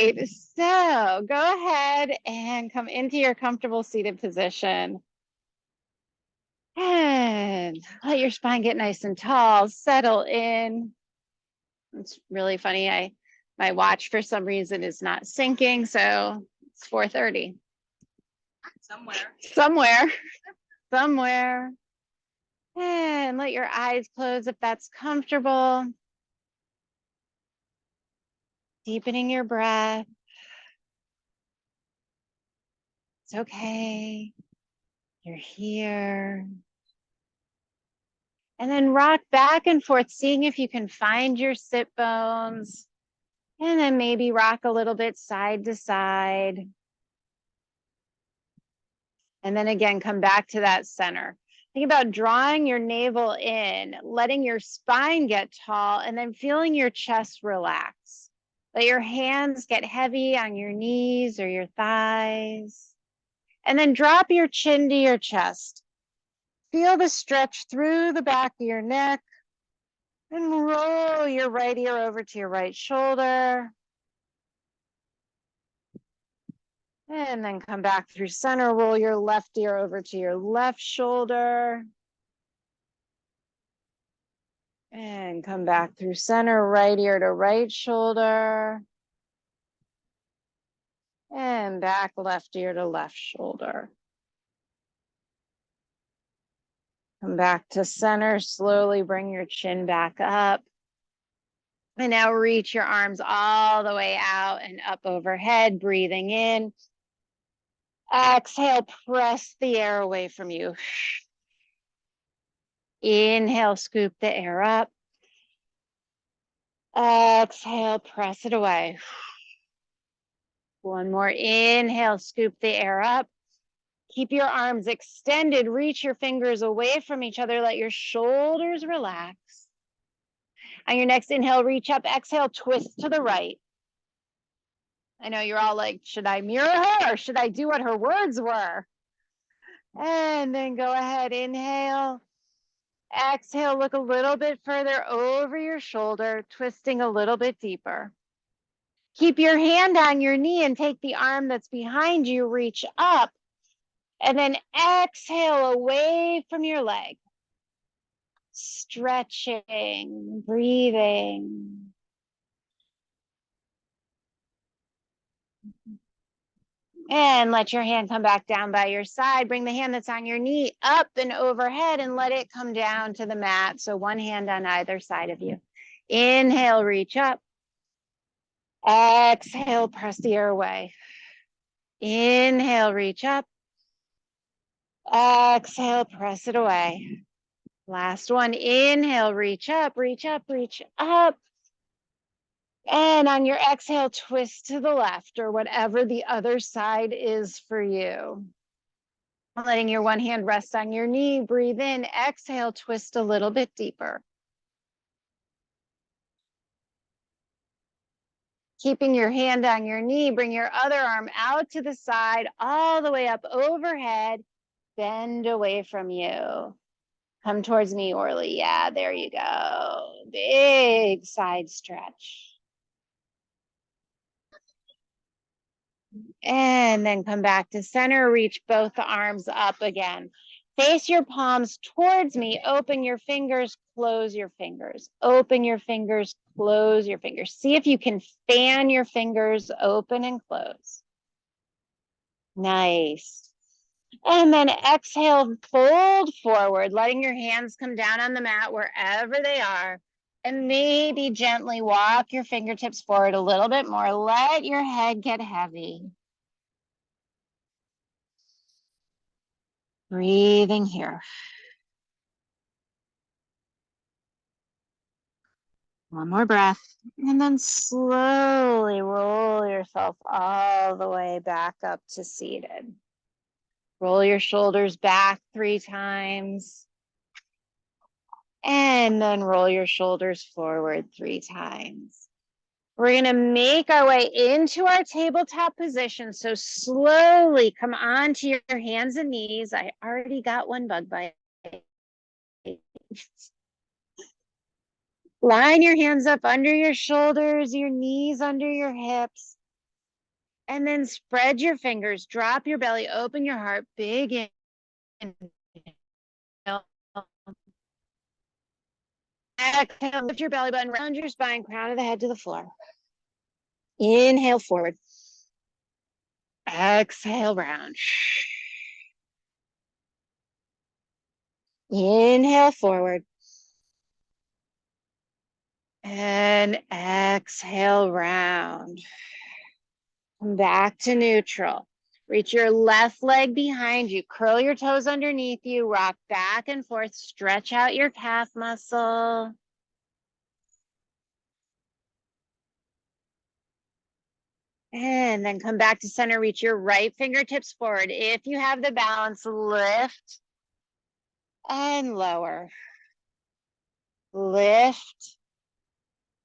right, so go ahead and come into your comfortable seated position. And let your spine get nice and tall, settle in. It's really funny. My watch for some reason is not syncing, so it's 4:30. Somewhere. And let your eyes close if that's comfortable. Deepening your breath. It's okay. You're here. And then rock back and forth, seeing if you can find your sit bones. And then maybe rock a little bit side to side. And then again, come back to that center. Think about drawing your navel in, letting your spine get tall, and then feeling your chest relax. Let your hands get heavy on your knees or your thighs. And then drop your chin to your chest. Feel the stretch through the back of your neck. And roll your right ear over to your right shoulder. And then come back through center. Roll your left ear over to your left shoulder. And come back through center, right ear to right shoulder. And back left ear to left shoulder. Come back to center, slowly bring your chin back up. And now reach your arms all the way out and up overhead, breathing in. Exhale, press the air away from you. Inhale, scoop the air up. Exhale, press it away. One more inhale, scoop the air up. Keep your arms extended, reach your fingers away from each other, let your shoulders relax. On your next inhale, reach up, exhale, twist to the right. I know you're all like, should I mirror her or should I do what her words were? And then go ahead, inhale. Exhale, look a little bit further over your shoulder, twisting a little bit deeper. Keep your hand on your knee and take the arm that's behind you, reach up, and then exhale away from your leg. Stretching, breathing. And let your hand come back down by your side. Bring the hand that's on your knee up and overhead and let it come down to the mat. So one hand on either side of you. Inhale, reach up. Exhale, press the air away. Inhale, reach up. Exhale, press it away. Last one. Inhale, reach up, reach up, reach up. And on your exhale, twist to the left or whatever the other side is for you. Letting your one hand rest on your knee, breathe in, exhale, twist a little bit deeper. Keeping your hand on your knee, bring your other arm out to the side, all the way up overhead, bend away from you. Come towards me, Orly. Yeah, there you go. Big side stretch. And then come back to center, reach both the arms up again. Face your palms towards me, open your fingers, close your fingers. Open your fingers, close your fingers. See if you can fan your fingers open and close. Nice. And then exhale, fold forward, letting your hands come down on the mat wherever they are. And maybe gently walk your fingertips forward a little bit more. Let your head get heavy. Breathing here. One more breath. And then slowly roll yourself all the way back up to seated. Roll your shoulders back 3 times. And then roll your shoulders forward 3 times. We're going to make our way into our tabletop position. So slowly come onto your hands and knees. I already got one bug bite. Line your hands up under your shoulders, your knees under your hips. And then spread your fingers, drop your belly, open your heart, big inhale. Exhale, lift your belly button, round your spine, crown of the head to the floor. Inhale forward. Exhale round. Inhale forward. And exhale round. Come back to neutral. Reach your left leg behind you. Curl your toes underneath you. Rock back and forth. Stretch out your calf muscle. And then come back to center. Reach your right fingertips forward. If you have the balance, lift and lower. Lift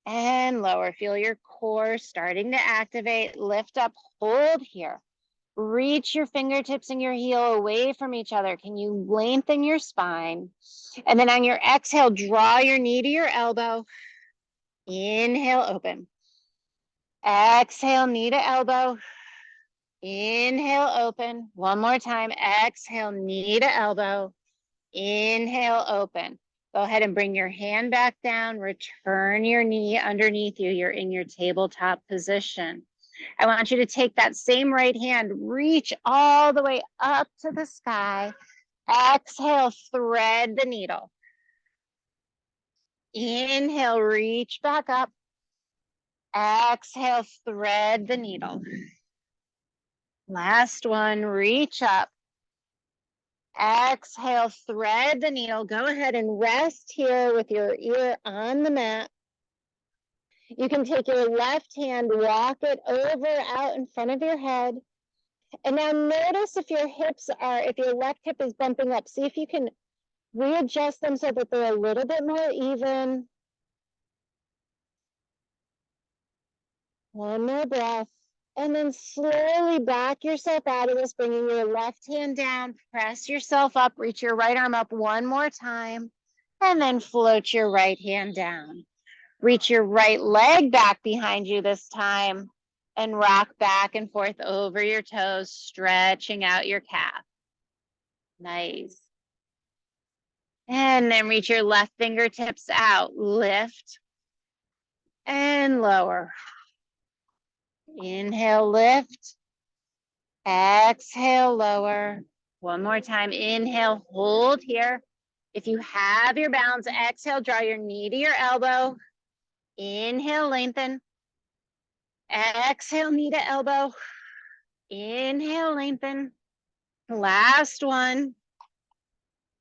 and lower. Feel your core starting to activate. Lift up, hold here. Reach your fingertips and your heel away from each other. Can you lengthen your spine? And then on your exhale, draw your knee to your elbow. Inhale, open. Exhale, knee to elbow. Inhale, open. One more time. Exhale, knee to elbow. Inhale, open. Go ahead and bring your hand back down. Return your knee underneath you. You're in your tabletop position. I want you to take that same right hand, reach all the way up to the sky. Exhale, thread the needle. Inhale, reach back up. Exhale, thread the needle. Last one, reach up. Exhale, thread the needle. Go ahead and rest here with your ear on the mat. You can take your left hand, walk it over out in front of your head. And now notice if your left hip is bumping up. See if you can readjust them so that they're a little bit more even. One more breath. And then slowly back yourself out of this, bringing your left hand down. Press yourself up, reach your right arm up one more time. And then float your right hand down. Reach your right leg back behind you this time. And rock back and forth over your toes, stretching out your calf. Nice. And then reach your left fingertips out. Lift and lower. Inhale, lift. Exhale, lower. One more time. Inhale, hold here. If you have your balance, exhale, draw your knee to your elbow. Inhale, lengthen. Exhale, knee to elbow. Inhale, lengthen. Last one.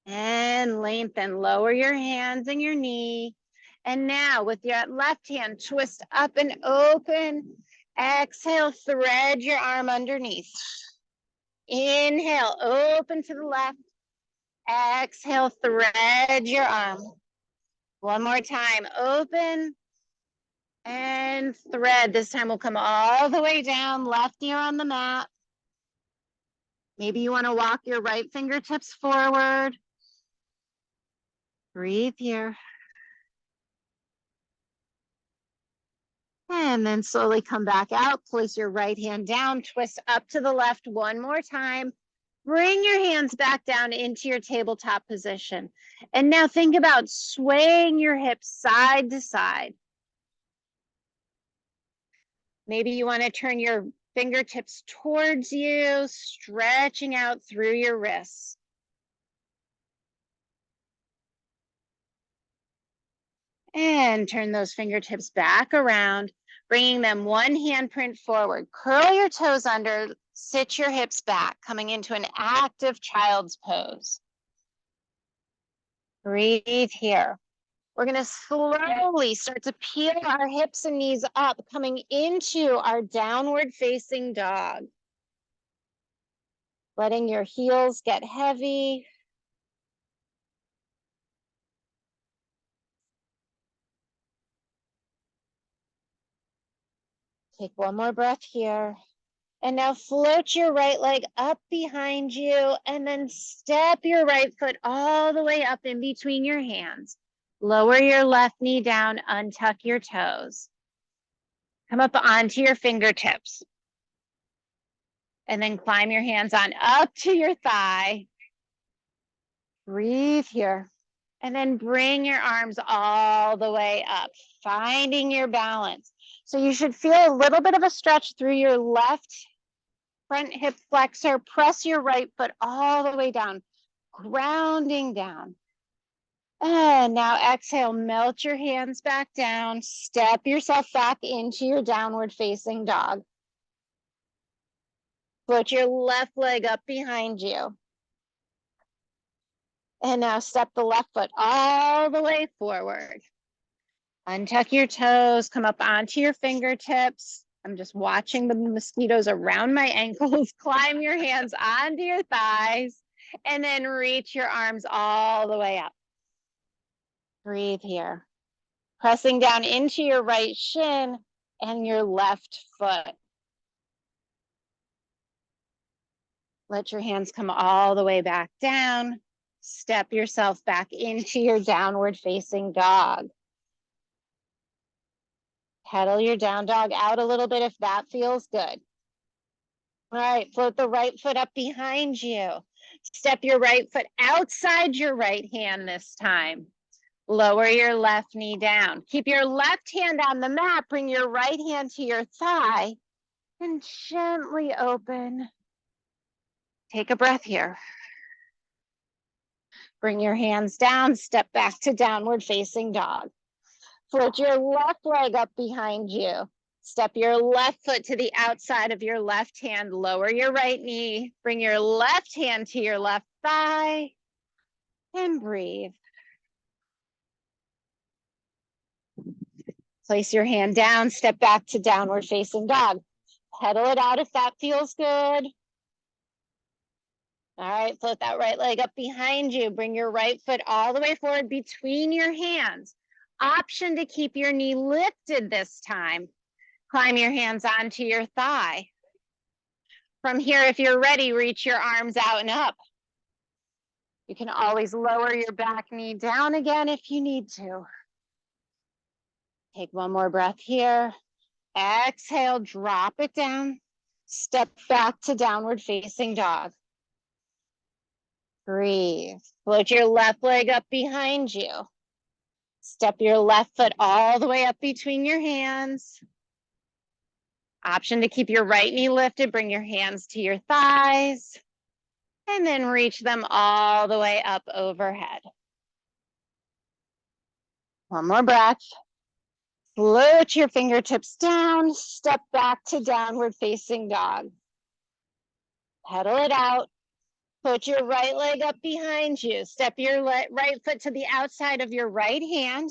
And lengthen. Lower your hands and your knee. And now with your left hand, twist up and open. Exhale, thread your arm underneath. Inhale, open to the left. Exhale, thread your arm. One more time, open and thread. This time we'll come all the way down, left ear on the mat. Maybe you want to walk your right fingertips forward. Breathe here. And then slowly come back out. Place your right hand down, twist up to the left one more time. Bring your hands back down into your tabletop position. And now think about swaying your hips side to side. Maybe you want to turn your fingertips towards you, stretching out through your wrists. And turn those fingertips back around, bringing them one handprint forward. Curl your toes under, sit your hips back, coming into an active child's pose. Breathe here. We're going to slowly start to peel our hips and knees up, coming into our downward facing dog. Letting your heels get heavy. Take one more breath here. And now float your right leg up behind you and then step your right foot all the way up in between your hands. Lower your left knee down, untuck your toes. Come up onto your fingertips. And then climb your hands on up to your thigh. Breathe here. And then bring your arms all the way up, finding your balance. So you should feel a little bit of a stretch through your left front hip flexor. Press your right foot all the way down, grounding down. And now exhale, melt your hands back down. Step yourself back into your downward facing dog. Put your left leg up behind you. And now step the left foot all the way forward. Untuck your toes, come up onto your fingertips. I'm just watching the mosquitoes around my ankles. Climb your hands onto your thighs and then reach your arms all the way up. Breathe here. Pressing down into your right shin and your left foot. Let your hands come all the way back down. Step yourself back into your downward facing dog. Pedal your down dog out a little bit if that feels good. All right, float the right foot up behind you. Step your right foot outside your right hand this time. Lower your left knee down. Keep your left hand on the mat. Bring your right hand to your thigh and gently open. Take a breath here. Bring your hands down, step back to downward facing dog. Float your left leg up behind you. Step your left foot to the outside of your left hand. Lower your right knee. Bring your left hand to your left thigh and breathe. Place your hand down, step back to downward facing dog. Pedal it out if that feels good. All right, float that right leg up behind you. Bring your right foot all the way forward between your hands. Option to keep your knee lifted this time. Climb your hands onto your thigh. From here, if you're ready, reach your arms out and up. You can always lower your back knee down again if you need to. Take one more breath here. Exhale, drop it down. Step back to downward facing dog. Breathe. Float your left leg up behind you. Step your left foot all the way up between your hands. Option to keep your right knee lifted. Bring your hands to your thighs. And then reach them all the way up overhead. One more breath. Float your fingertips down. Step back to downward facing dog. Pedal it out. Put your right leg up behind you. Step your right foot to the outside of your right hand.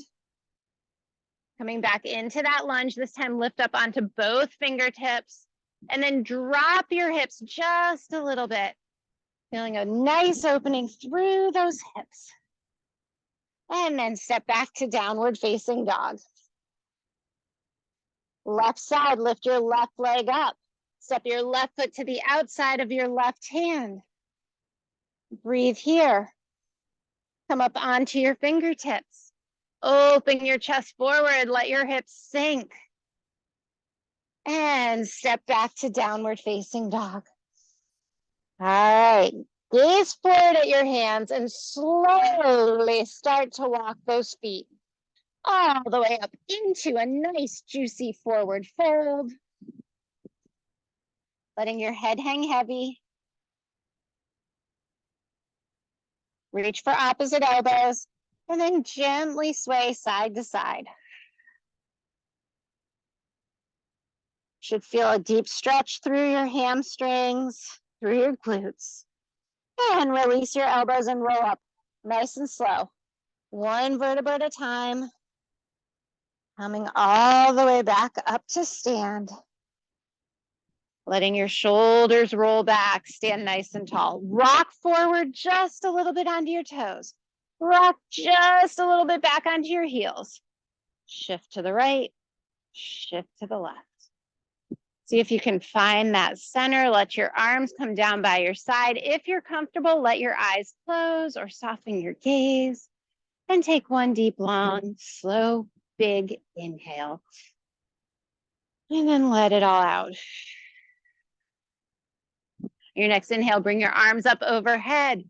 Coming back into that lunge, this time lift up onto both fingertips and then drop your hips just a little bit. Feeling a nice opening through those hips. And then step back to downward facing dog. Left side, lift your left leg up. Step your left foot to the outside of your left hand. Breathe here. Come up onto your fingertips. Open your chest forward, let your hips sink. And step back to downward facing dog. All right, gaze forward at your hands and slowly start to walk those feet all the way up into a nice juicy forward fold. Letting your head hang heavy. Reach for opposite elbows and then gently sway side to side. Should feel a deep stretch through your hamstrings, through your glutes. And release your elbows and roll up nice and slow. One vertebra at a time. Coming all the way back up to stand. Letting your shoulders roll back, stand nice and tall. Rock forward just a little bit onto your toes. Rock just a little bit back onto your heels. Shift to the right, shift to the left. See if you can find that center. Let your arms come down by your side. If you're comfortable, let your eyes close or soften your gaze. And take one deep, long, slow, big inhale. And then let it all out. Your next inhale, bring your arms up overhead.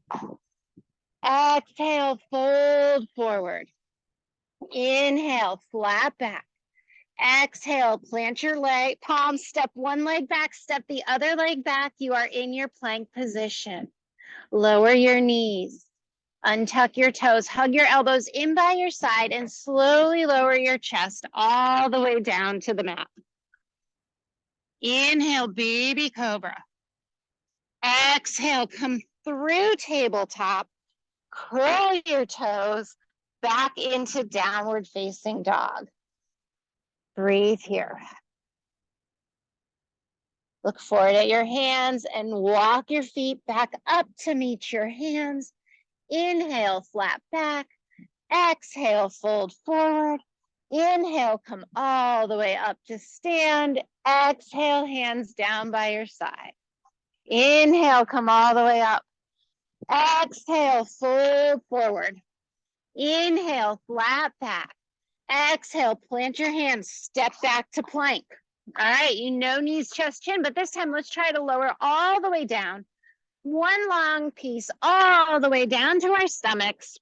Exhale, fold forward. Inhale, flat back. Exhale, plant your leg, palms, step one leg back, step the other leg back. You are in your plank position. Lower your knees, untuck your toes, hug your elbows in by your side, and slowly lower your chest all the way down to the mat. Inhale, baby cobra. Exhale, come through tabletop, curl your toes back into downward facing dog. Breathe here. Look forward at your hands and walk your feet back up to meet your hands. Inhale, flat back. Exhale, fold forward. Inhale, come all the way up to stand. Exhale, hands down by your side. Inhale, come all the way up. Exhale, fold forward. Inhale, flat back. Exhale, plant your hands, step back to plank. All right, you know knees, chest, chin, but this time let's try to lower all the way down. One long piece all the way down to our stomachs.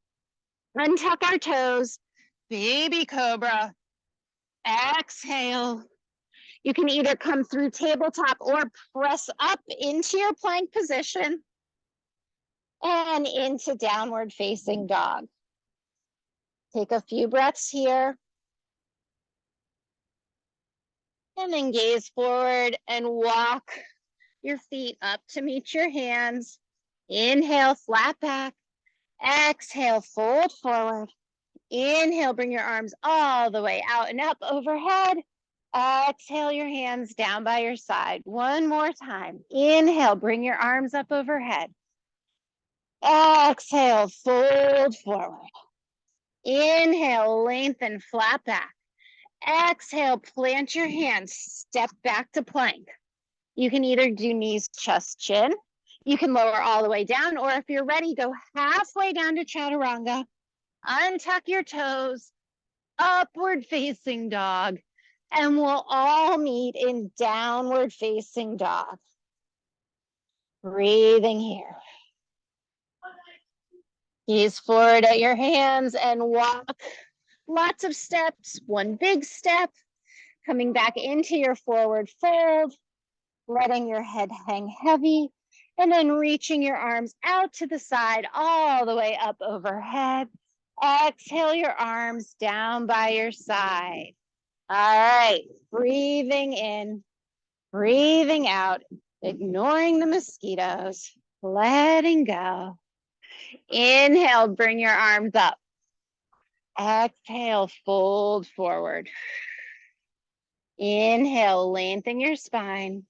Untuck our toes, baby cobra. Exhale. You can either come through tabletop or press up into your plank position and into downward facing dog. Take a few breaths here. And then gaze forward and walk your feet up to meet your hands. Inhale, flat back. Exhale, fold forward. Inhale, bring your arms all the way out and up overhead. Exhale, your hands down by your side. One more time. Inhale, bring your arms up overhead. Exhale, fold forward. Inhale, lengthen, flat back. Exhale, plant your hands, step back to plank. You can either do knees, chest, chin. You can lower all the way down, or if you're ready, go halfway down to chaturanga. Untuck your toes, upward facing dog, and we'll all meet in downward facing dog. Breathing here. Gaze forward at your hands and walk lots of steps. One big step, coming back into your forward fold, letting your head hang heavy, and then reaching your arms out to the side, all the way up overhead. Exhale your arms down by your side. All right, breathing in, breathing out, ignoring the mosquitoes, letting go. Inhale, bring your arms up. Exhale, fold forward. Inhale, lengthen your spine.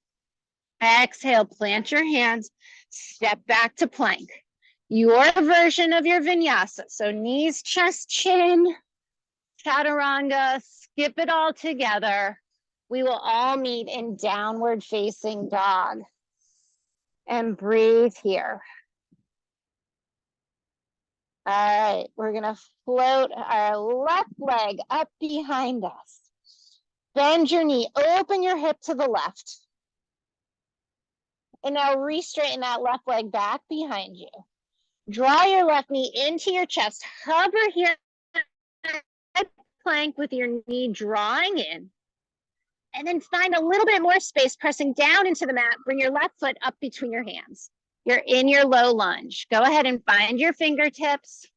Exhale, plant your hands, step back to plank. Your version of your vinyasa. So knees, chest, chin, chaturanga, skip it all together. We will all meet in downward facing dog. And breathe here. All right, we're gonna float our left leg up behind us. Bend your knee, open your hip to the left. And now re-straighten that left leg back behind you. Draw your left knee into your chest. Hover here, plank with your knee drawing in. And then find a little bit more space, pressing down into the mat. Bring your left foot up between your hands. You're in your low lunge. Go ahead and find your fingertips.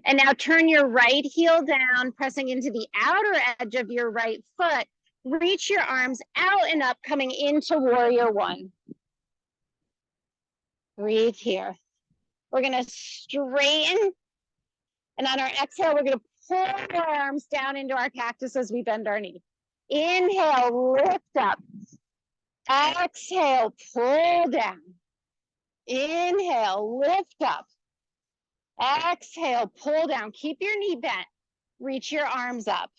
And now turn your right heel down, pressing into the outer edge of your right foot. Reach your arms out and up, coming into warrior one. Breathe here. We're gonna straighten. And on our exhale, we're gonna pull our arms down into our cactus as we bend our knee. Inhale, lift up. Exhale, pull down. Inhale, lift up. Exhale, pull down. Keep your knee bent. Reach your arms up.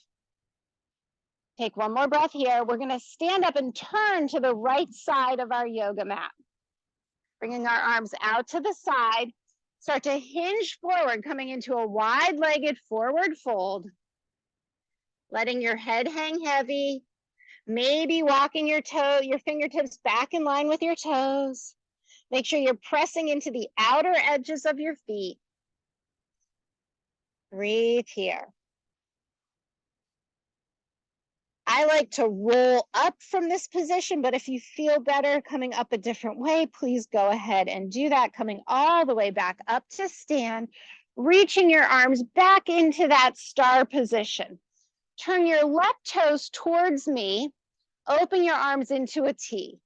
Take one more breath here. We're going to stand up and turn to the right side of our yoga mat. Bringing our arms out to the side. Start to hinge forward, coming into a wide-legged forward fold. Letting your head hang heavy. Maybe walking your fingertips back in line with your toes. Make sure you're pressing into the outer edges of your feet. Breathe here. I like to roll up from this position, but if you feel better coming up a different way, please go ahead and do that. Coming all the way back up to stand, reaching your arms back into that star position. Turn your left toes towards me. Open your arms into a T.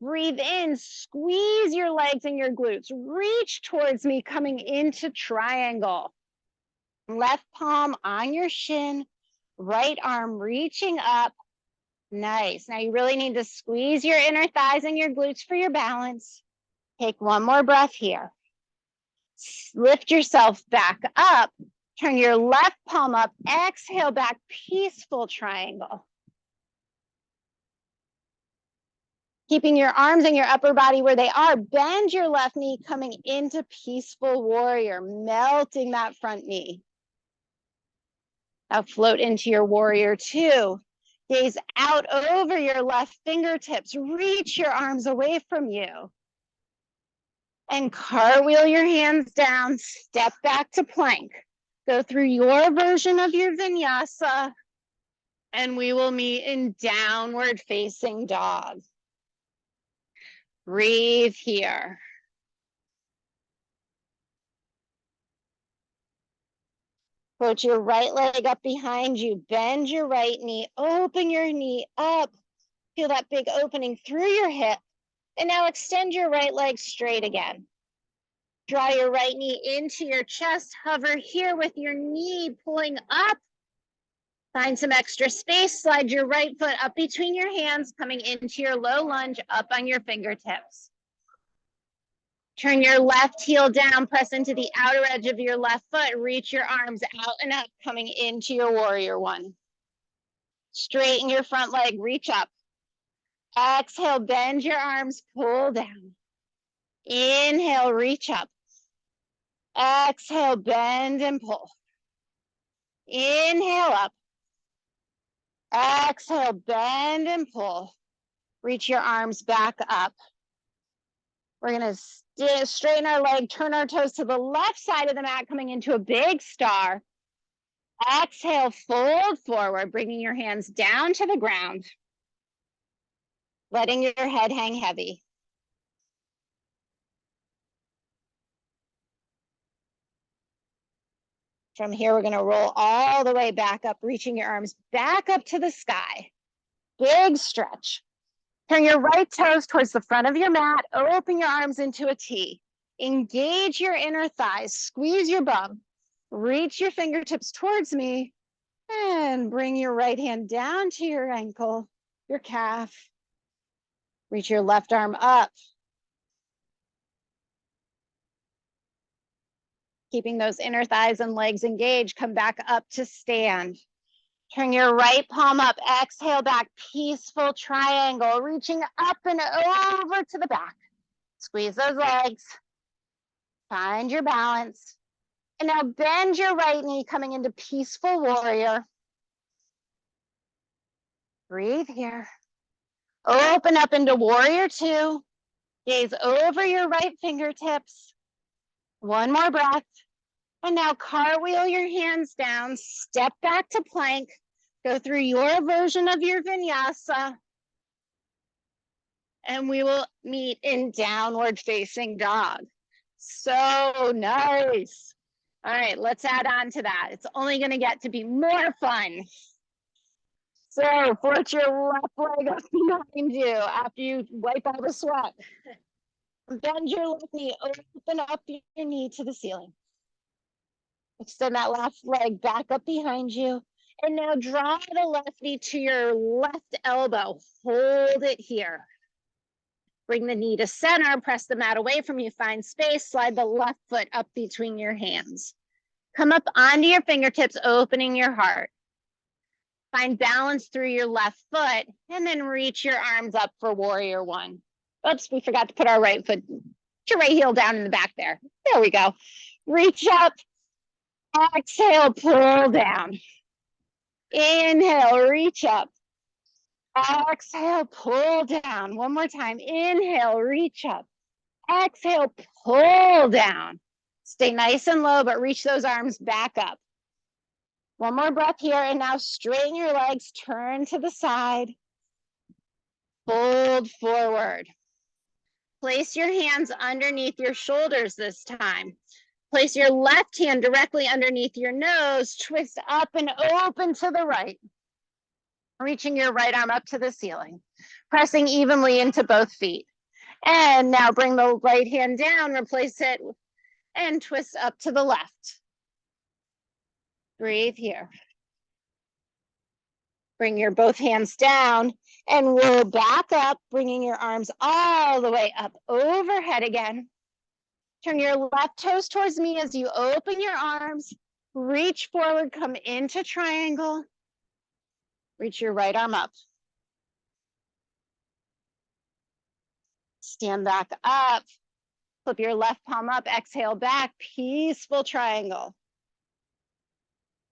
Breathe in, squeeze your legs and your glutes. Reach towards me, coming into triangle. Left palm on your shin, right arm reaching up. Nice. Now you really need to squeeze your inner thighs and your glutes for your balance. Take one more breath here. Lift yourself back up. Turn your left palm up. Exhale back, peaceful triangle. Keeping your arms and your upper body where they are. Bend your left knee, coming into peaceful warrior, melting that front knee. Now float into your warrior two. Gaze out over your left fingertips. Reach your arms away from you. And cartwheel your hands down. Step back to plank. Go through your version of your vinyasa. And we will meet in downward facing dog. Breathe here. Put your right leg up behind you. Bend your right knee. Open your knee up. Feel that big opening through your hip. And now extend your right leg straight again. Draw your right knee into your chest. Hover here with your knee pulling up. Find some extra space. Slide your right foot up between your hands, coming into your low lunge up on your fingertips. Turn your left heel down, press into the outer edge of your left foot, reach your arms out and up, coming into your warrior one. Straighten your front leg, reach up. Exhale, bend your arms, pull down. Inhale, reach up. Exhale, bend and pull. Inhale up. Exhale, bend and pull. Reach your arms back up. We're going to straighten our leg, turn our toes to the left side of the mat, coming into a big star. Exhale, fold forward, bringing your hands down to the ground. Letting your head hang heavy. From here, we're going to roll all the way back up, reaching your arms back up to the sky. Big stretch. Turn your right toes towards the front of your mat. Open your arms into a T. Engage your inner thighs. Squeeze your bum. Reach your fingertips towards me. And bring your right hand down to your ankle, your calf. Reach your left arm up. Keeping those inner thighs and legs engaged, come back up to stand. Turn your right palm up, exhale back, peaceful triangle, reaching up and over to the back. Squeeze those legs, find your balance. And now bend your right knee, coming into peaceful warrior. Breathe here. Open up into warrior two. Gaze over your right fingertips. One more breath. And now cartwheel your hands down, step back to plank, go through your version of your vinyasa, and we will meet in downward facing dog. So nice. All right, let's add on to that. It's only going to get to be more fun. So put your left leg up behind you after you wipe all the sweat. Bend your left knee, open up your knee to the ceiling. Extend that left leg back up behind you. And now draw the left knee to your left elbow. Hold it here. Bring the knee to center, press the mat away from you, find space, slide the left foot up between your hands. Come up onto your fingertips, opening your heart. Find balance through your left foot, and then reach your arms up for warrior one. Oops, we forgot to put our right foot, put your right heel down in the back there. There we go. Reach up. Exhale, pull down. Inhale, reach up. Exhale, pull down. One more time. Inhale, reach up. Exhale, pull down. Stay nice and low, but reach those arms back up. One more breath here, and now straighten your legs, turn to the side. Fold forward. Place your hands underneath your shoulders this time. Place your left hand directly underneath your nose, twist up and open to the right. Reaching your right arm up to the ceiling, pressing evenly into both feet. And now bring the right hand down, replace it, and twist up to the left. Breathe here. Bring your both hands down and roll back up, bringing your arms all the way up overhead again. Turn your left toes towards me as you open your arms. Reach forward, come into triangle. Reach your right arm up. Stand back up. Flip your left palm up, exhale back, peaceful triangle.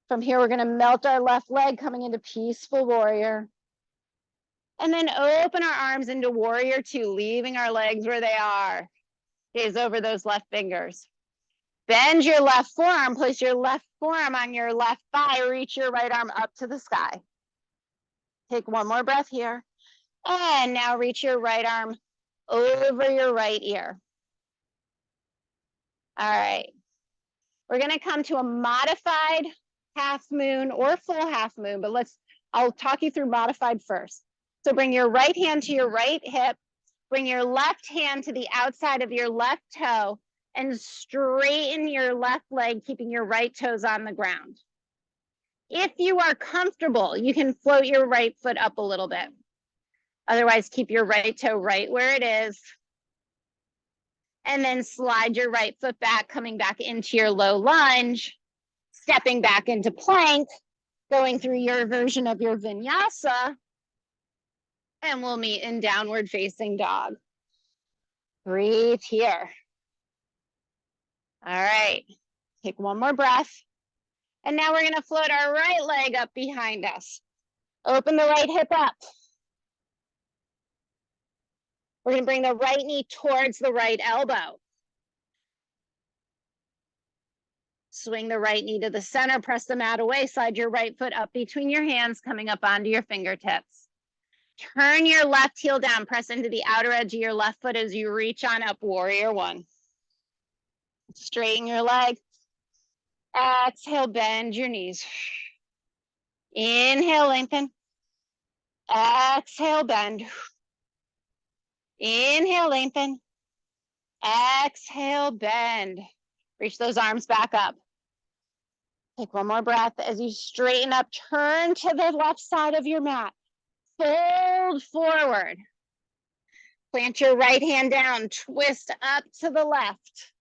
From here, we're gonna melt our left leg, coming into peaceful warrior. And then open our arms into warrior two, leaving our legs where they are. Gaze over those left fingers. Bend your left forearm, place your left forearm on your left thigh, reach your right arm up to the sky. Take one more breath here. And now reach your right arm over your right ear. All right. We're gonna come to a modified half moon or full half moon, but I'll talk you through modified first. So bring your right hand to your right hip, bring your left hand to the outside of your left toe, and straighten your left leg, keeping your right toes on the ground. If you are comfortable, you can float your right foot up a little bit. Otherwise, keep your right toe right where it is. And then slide your right foot back, coming back into your low lunge, stepping back into plank, going through your version of your vinyasa, and we'll meet in downward facing dog. Breathe here. All right, take one more breath. And now we're gonna float our right leg up behind us. Open the right hip up. We're gonna bring the right knee towards the right elbow. Swing the right knee to the center, press the mat away, slide your right foot up between your hands, coming up onto your fingertips. Turn your left heel down, press into the outer edge of your left foot as you reach on up, warrior one. Straighten your leg. Exhale, bend your knees. Inhale, lengthen. Exhale, bend. Inhale, lengthen. Exhale, bend. Reach those arms back up. Take one more breath as you straighten up, turn to the left side of your mat. Fold forward. Plant your right hand down, twist up to the left.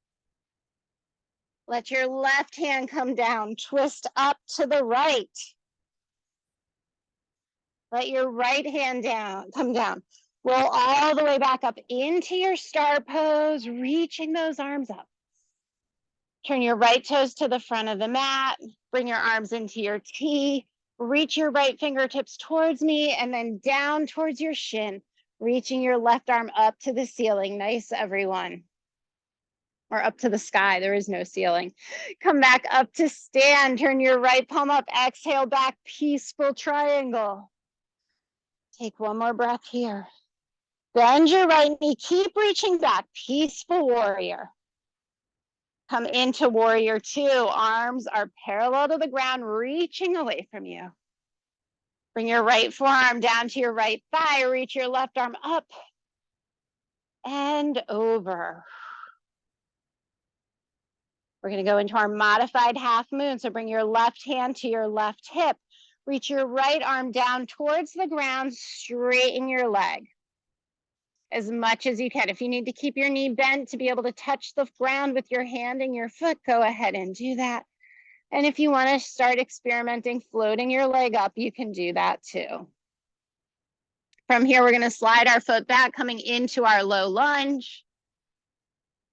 Let your left hand come down, twist up to the right. Let your right hand come down. Roll all the way back up into your star pose, reaching those arms up. Turn your right toes to the front of the mat, bring your arms into your T, reach your right fingertips towards me and then down towards your shin, reaching your left arm up to the ceiling. Nice, everyone. Or up to the sky, there is no ceiling. Come back up to stand, turn your right palm up, exhale back, peaceful triangle. Take one more breath here. Bend your right knee, keep reaching back, peaceful warrior. Come into warrior two, arms are parallel to the ground, reaching away from you. Bring your right forearm down to your right thigh, reach your left arm up and over. We're gonna go into our modified half moon. So bring your left hand to your left hip, reach your right arm down towards the ground, straighten your leg as much as you can. If you need to keep your knee bent to be able to touch the ground with your hand and your foot, go ahead and do that. And if you want to start experimenting floating your leg up, you can do that too. From here, we're going to slide our foot back, coming into our low lunge.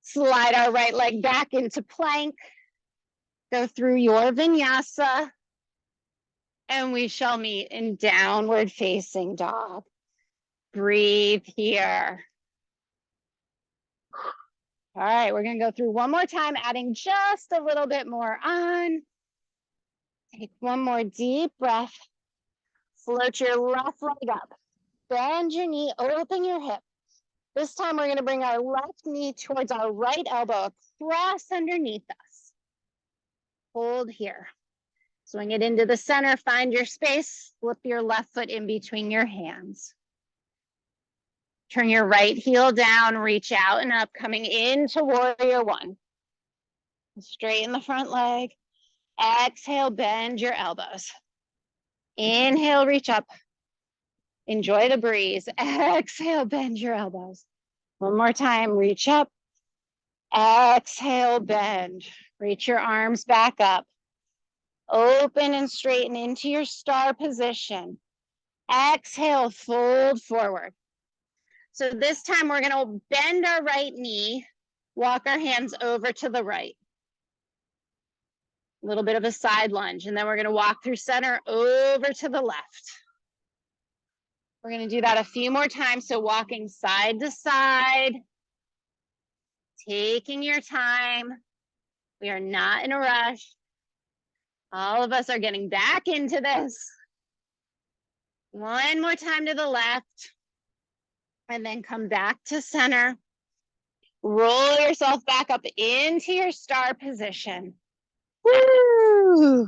Slide our right leg back into plank. Go through your vinyasa. And we shall meet in downward facing dog. Breathe here. All right, we're gonna go through one more time, adding just a little bit more on. Take one more deep breath. Float your left leg up. Bend your knee, open your hip. This time we're gonna bring our left knee towards our right elbow, across underneath us. Hold here. Swing it into the center, find your space, flip your left foot in between your hands. Turn your right heel down, reach out and up, coming into warrior one. Straighten the front leg. Exhale, bend your elbows. Inhale, reach up. Enjoy the breeze. Exhale, bend your elbows. One more time, reach up. Exhale, bend. Reach your arms back up. Open and straighten into your star position. Exhale, fold forward. So this time we're going to bend our right knee, walk our hands over to the right. A little bit of a side lunge, and then we're going to walk through center over to the left. We're going to do that a few more times. So walking side to side, taking your time. We are not in a rush. All of us are getting back into this. One more time to the left, and then come back to center. Roll yourself back up into your star position. Woo!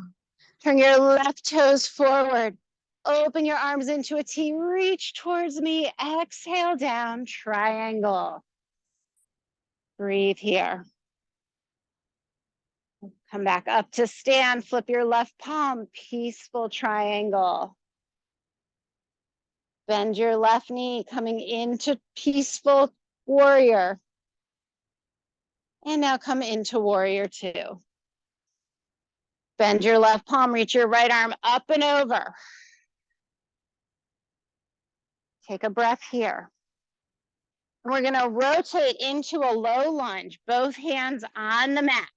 Turn your left toes forward. Open your arms into a T. Reach towards me. Exhale down, triangle. Breathe here. Come back up to stand. Flip your left palm. Peaceful triangle. Bend your left knee, coming into peaceful warrior. And now come into warrior two. Bend your left palm, reach your right arm up and over. Take a breath here. We're going to rotate into a low lunge, both hands on the mat.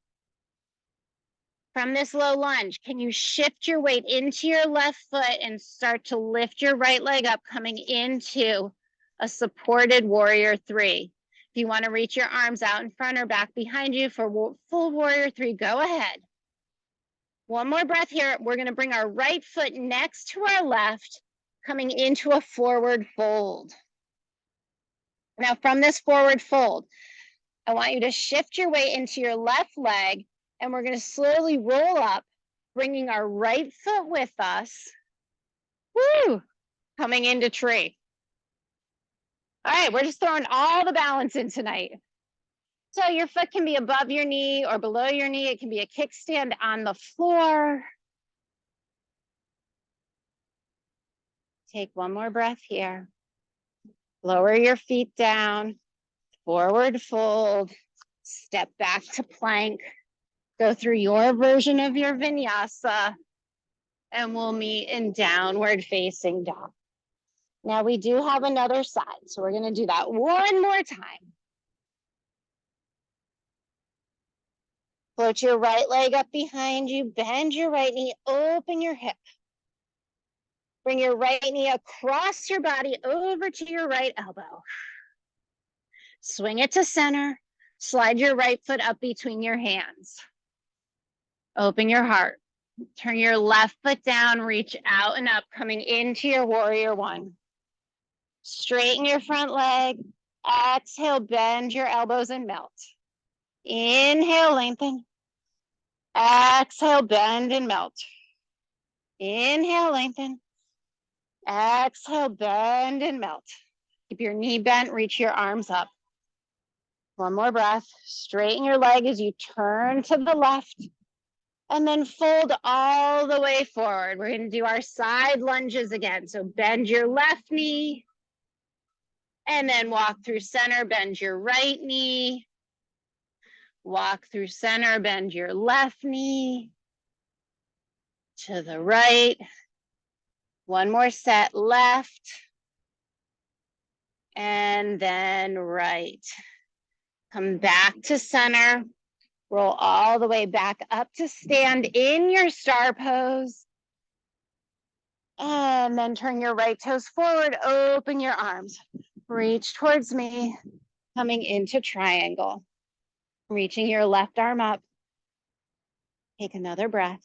From this low lunge, can you shift your weight into your left foot and start to lift your right leg up, coming into a supported warrior three? If you want to reach your arms out in front or back behind you for full warrior three, go ahead. One more breath here. We're going to bring our right foot next to our left, coming into a forward fold. Now from this forward fold, I want you to shift your weight into your left leg, and we're going to slowly roll up, bringing our right foot with us. Woo! Coming into tree. All right, we're just throwing all the balance in tonight. So your foot can be above your knee or below your knee. It can be a kickstand on the floor. Take one more breath here. Lower your feet down, forward fold, step back to plank. Go through your version of your vinyasa, and we'll meet in downward facing dog. Now we do have another side, so we're going to do that one more time. Float your right leg up behind you, bend your right knee, open your hip. Bring your right knee across your body over to your right elbow. Swing it to center, slide your right foot up between your hands. Open your heart. Turn your left foot down, reach out and up, coming into your warrior one. Straighten your front leg. Exhale, bend your elbows and melt. Inhale, lengthen. Exhale, bend and melt. Inhale, lengthen. Exhale, bend and melt. Keep your knee bent, reach your arms up. One more breath. Straighten your leg as you turn to the left. And then fold all the way forward. We're going to do our side lunges again. So bend your left knee. And then walk through center, bend your right knee. Walk through center, bend your left knee. To the right. One more set, left. And then right. Come back to center. Roll all the way back up to stand in your star pose. And then turn your right toes forward, open your arms. Reach towards me, coming into triangle. Reaching your left arm up. Take another breath.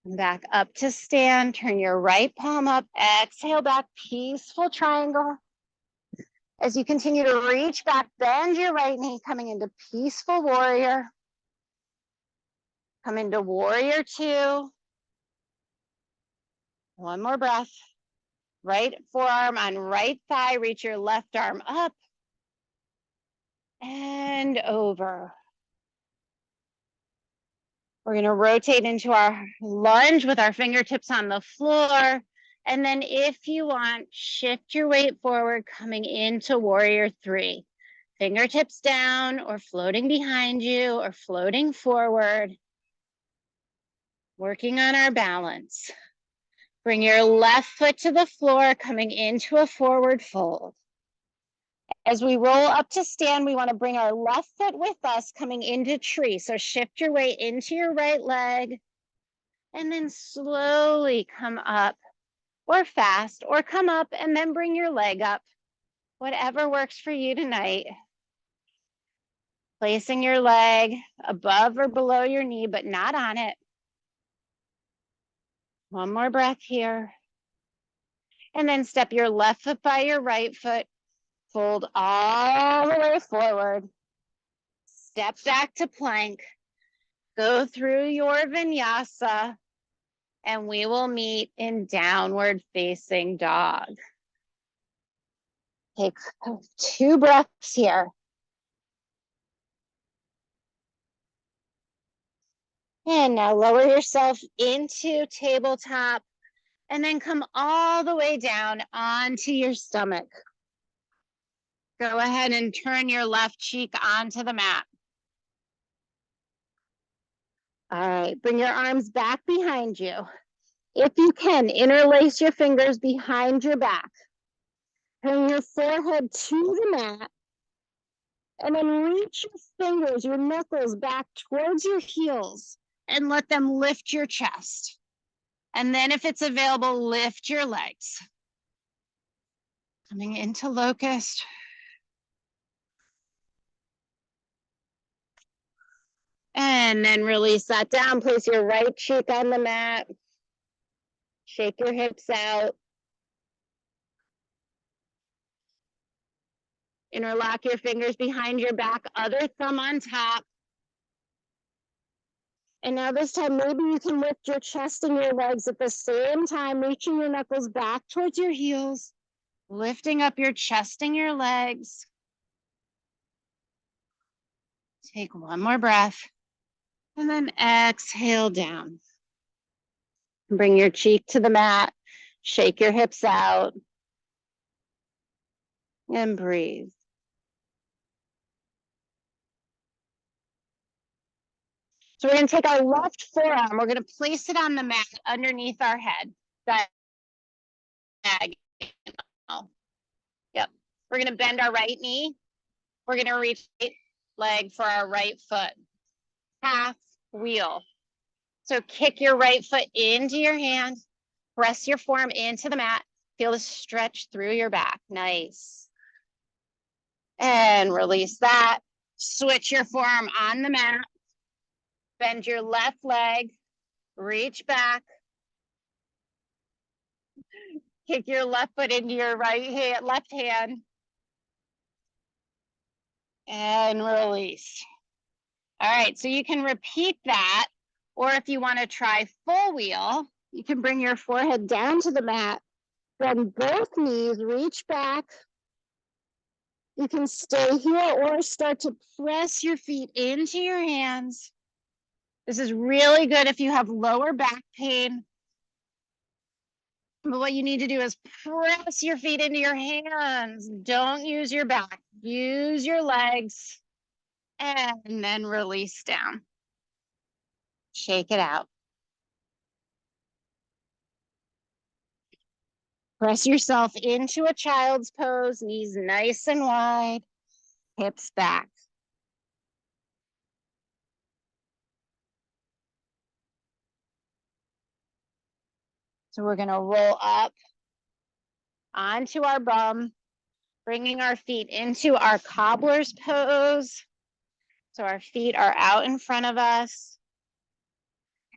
Come back up to stand. Turn your right palm up. Exhale back, peaceful triangle. As you continue to reach back, bend your right knee, coming into peaceful warrior. Come into warrior two. One more breath. Right forearm on right thigh. Reach your left arm up and over. We're going to rotate into our lunge with our fingertips on the floor. And then if you want, shift your weight forward, coming into warrior three. Fingertips down or floating behind you or floating forward. Working on our balance. Bring your left foot to the floor, coming into a forward fold. As we roll up to stand, we want to bring our left foot with us, coming into tree. So shift your weight into your right leg and then slowly come up, or fast, or come up and then bring your leg up. Whatever works for you tonight. Placing your leg above or below your knee, but not on it. One more breath here. And then step your left foot by your right foot. Fold all the way forward. Step back to plank. Go through your vinyasa. And we will meet in downward facing dog. Take 2 breaths here. And now lower yourself into tabletop and then come all the way down onto your stomach. Go ahead and turn your left cheek onto the mat. All right, bring your arms back behind you. If you can, interlace your fingers behind your back. Turn your forehead to the mat. And then reach your fingers, your knuckles back towards your heels and let them lift your chest. And then if it's available, lift your legs. Coming into locust. And then release that down. Place your right cheek on the mat. Shake your hips out. Interlock your fingers behind your back, other thumb on top. And now this time, maybe you can lift your chest and your legs at the same time, reaching your knuckles back towards your heels, lifting up your chest and your legs. Take one more breath, and then exhale down. Bring your cheek to the mat, shake your hips out, and breathe. So we're going to take our left forearm, we're going to place it on the mat underneath our head. Yep. We're going to bend our right knee. We're going to reach right leg for our right foot. Half wheel. So kick your right foot into your hand. Press your forearm into the mat. Feel the stretch through your back. Nice. And release that. Switch your forearm on the mat. Bend your left leg. Reach back. Kick your left foot into your left hand. And release. All right, so you can repeat that, or if you want to try full wheel, you can bring your forehead down to the mat, bend both knees, reach back. You can stay here or start to press your feet into your hands. This is really good if you have lower back pain. But what you need to do is press your feet into your hands. Don't use your back, use your legs, and then release down. Shake it out. Press yourself into a child's pose, knees nice and wide, hips back. So we're gonna roll up onto our bum, bringing our feet into our cobbler's pose. So our feet are out in front of us.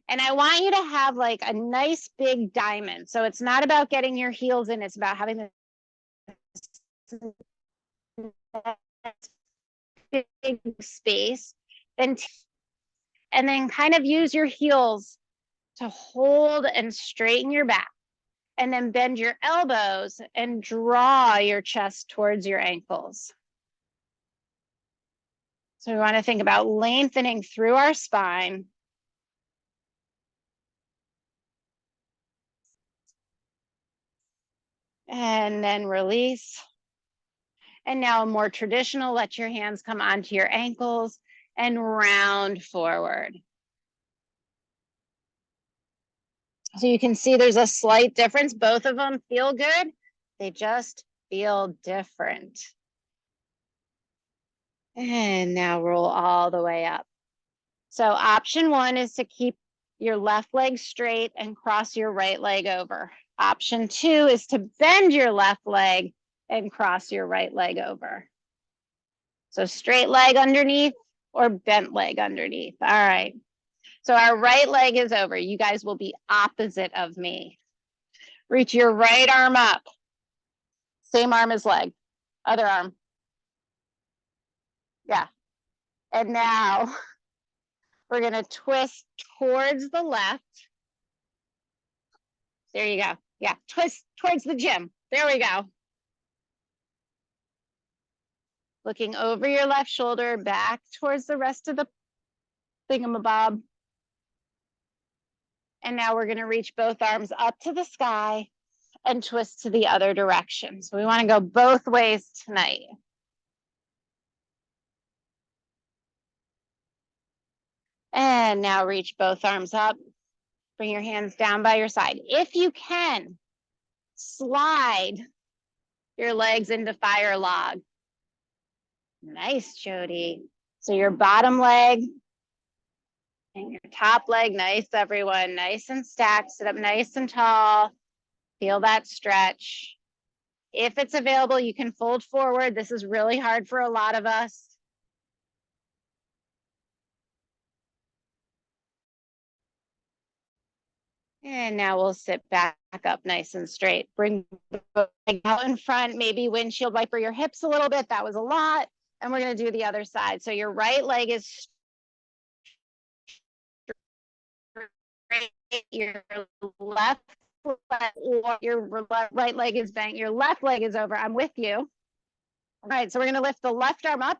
And I want you to have like a nice big diamond. So it's not about getting your heels in, it's about having this big space. And then kind of use your heels to hold and straighten your back. And then bend your elbows and draw your chest towards your ankles. So we want to think about lengthening through our spine. And then release. And now more traditional, let your hands come onto your ankles and round forward. So you can see there's a slight difference. Both of them feel good. They just feel different. And now roll all the way up. So option one is to keep your left leg straight and cross your right leg over. Option two is to bend your left leg and cross your right leg over. So straight leg underneath or bent leg underneath. All right. So our right leg is over. You guys will be opposite of me. Reach your right arm up. Same arm as leg. Other arm. Yeah. And now we're going to twist towards the left. There you go. Yeah. Twist towards the gym. There we go. Looking over your left shoulder, back towards the rest of the thingamabob. And now we're going to reach both arms up to the sky and twist to the other direction. So we want to go both ways tonight. And now reach both arms up. Bring your hands down by your side. If you can, slide your legs into fire log. Nice, Jody. So your bottom leg and your top leg, nice, everyone. Nice and stacked. Sit up nice and tall. Feel that stretch. If it's available, you can fold forward. This is really hard for a lot of us. And now we'll sit back up nice and straight. Bring the leg out in front, maybe windshield wiper your hips a little bit. That was a lot. And we're going to do the other side. So your right leg is straight, your left leg, or your right leg is bent, your left leg is over. I'm with you. All right, so we're going to lift the left arm up.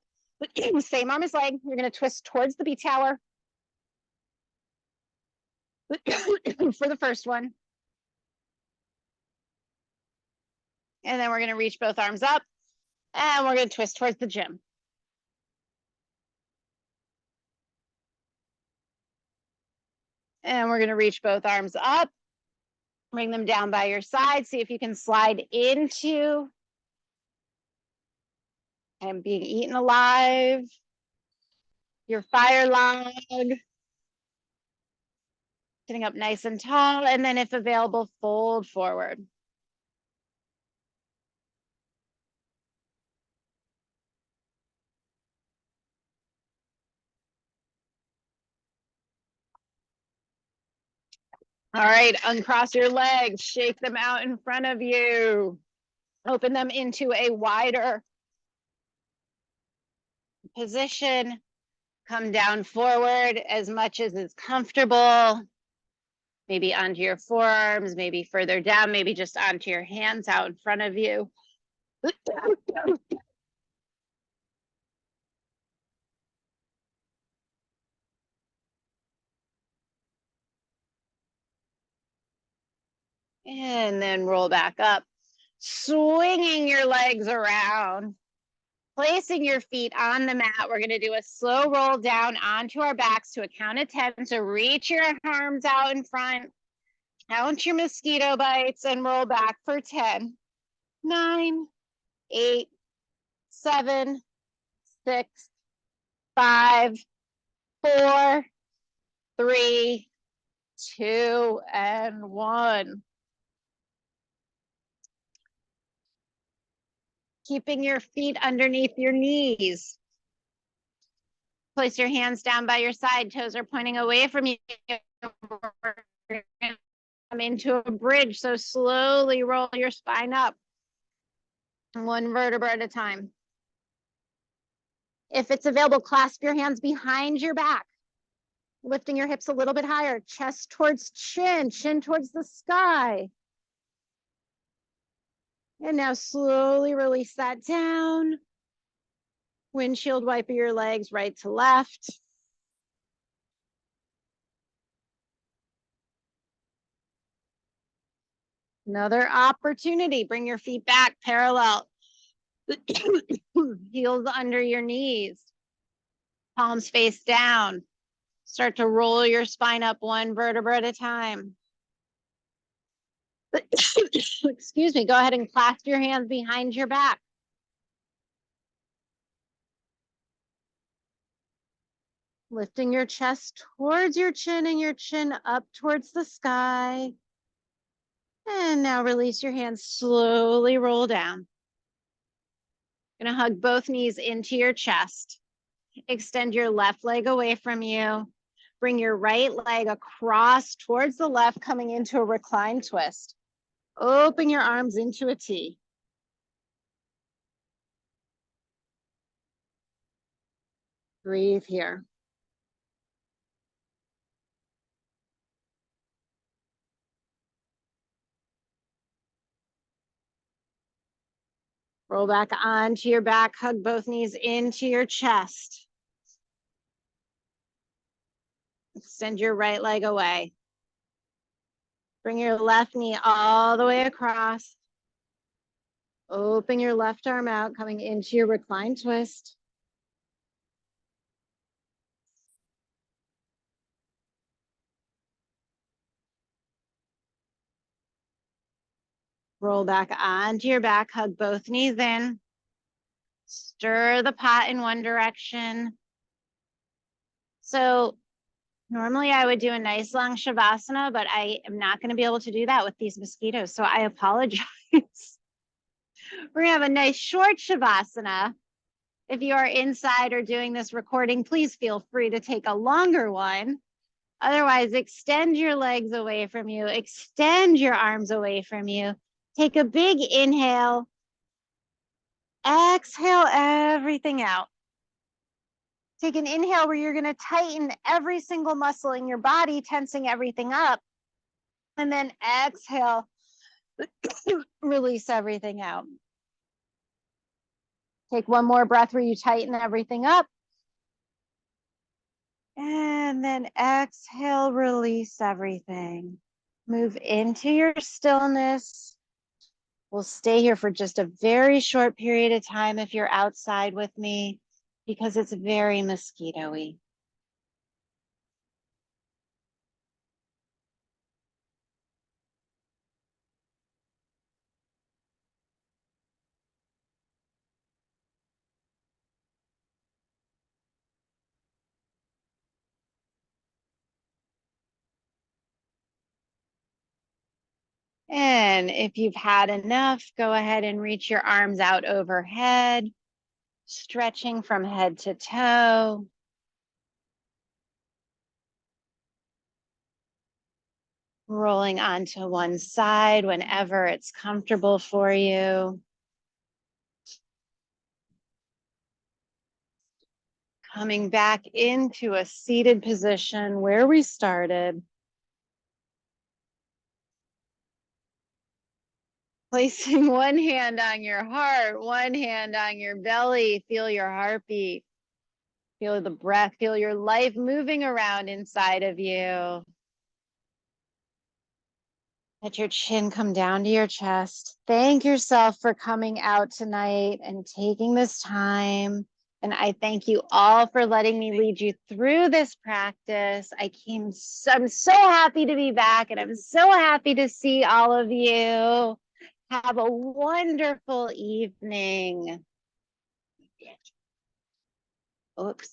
Same arm as leg. You're going to twist towards the B tower for the first one. And then we're going to reach both arms up and we're going to twist towards the gym. And we're going to reach both arms up, bring them down by your side. See if you can slide into and being eaten alive. Your fire log. Sitting up nice and tall. And then if available, fold forward. All right, uncross your legs, shake them out in front of you. Open them into a wider position. Come down forward as much as is comfortable. Maybe onto your forearms, maybe further down, maybe just onto your hands out in front of you. And then roll back up, swinging your legs around, placing your feet on the mat. We're going to do a slow roll down onto our backs to a count of 10. So reach your arms out in front, count your mosquito bites, and roll back for 10, 9, 8, 7, 6, 5, 4, 3, 2, and 1. Keeping your feet underneath your knees. Place your hands down by your side. Toes are pointing away from you. Come into a bridge. So slowly roll your spine up. One vertebra at a time. If it's available, clasp your hands behind your back. Lifting your hips a little bit higher. Chest towards chin. Chin towards the sky. And now slowly release that down. Windshield wiper your legs right to left. Another opportunity. Bring your feet back parallel. Heels under your knees. Palms face down. Start to roll your spine up one vertebra at a time. Excuse me. Go ahead and clasp your hands behind your back. Lifting your chest towards your chin and your chin up towards the sky. And now release your hands, slowly roll down. Gonna hug both knees into your chest. Extend your left leg away from you. Bring your right leg across towards the left, coming into a reclined twist. Open your arms into a T. Breathe here. Roll back onto your back, hug both knees into your chest. Extend your right leg away. Bring your left knee all the way across. Open your left arm out, coming into your reclined twist. Roll back onto your back, hug both knees in. Stir the pot in one direction. So normally I would do a nice long Shavasana, but I am not going to be able to do that with these mosquitoes. So I apologize. We're going to have a nice short Shavasana. If you are inside or doing this recording, please feel free to take a longer one. Otherwise, extend your legs away from you. Extend your arms away from you. Take a big inhale. Exhale everything out. Take an inhale where you're going to tighten every single muscle in your body, tensing everything up. And then exhale, release everything out. Take one more breath where you tighten everything up. And then exhale, release everything. Move into your stillness. We'll stay here for just a very short period of time if you're outside with me, because it's very mosquito-y. And if you've had enough, go ahead and reach your arms out overhead, stretching from head to toe. Rolling onto one side whenever it's comfortable for you. Coming back into a seated position where we started. Placing one hand on your heart, one hand on your belly. Feel your heartbeat. Feel the breath. Feel your life moving around inside of you. Let your chin come down to your chest. Thank yourself for coming out tonight and taking this time. And I thank you all for letting me lead you through this practice. I'm so happy to be back, and I'm so happy to see all of you. Have a wonderful evening. Oops.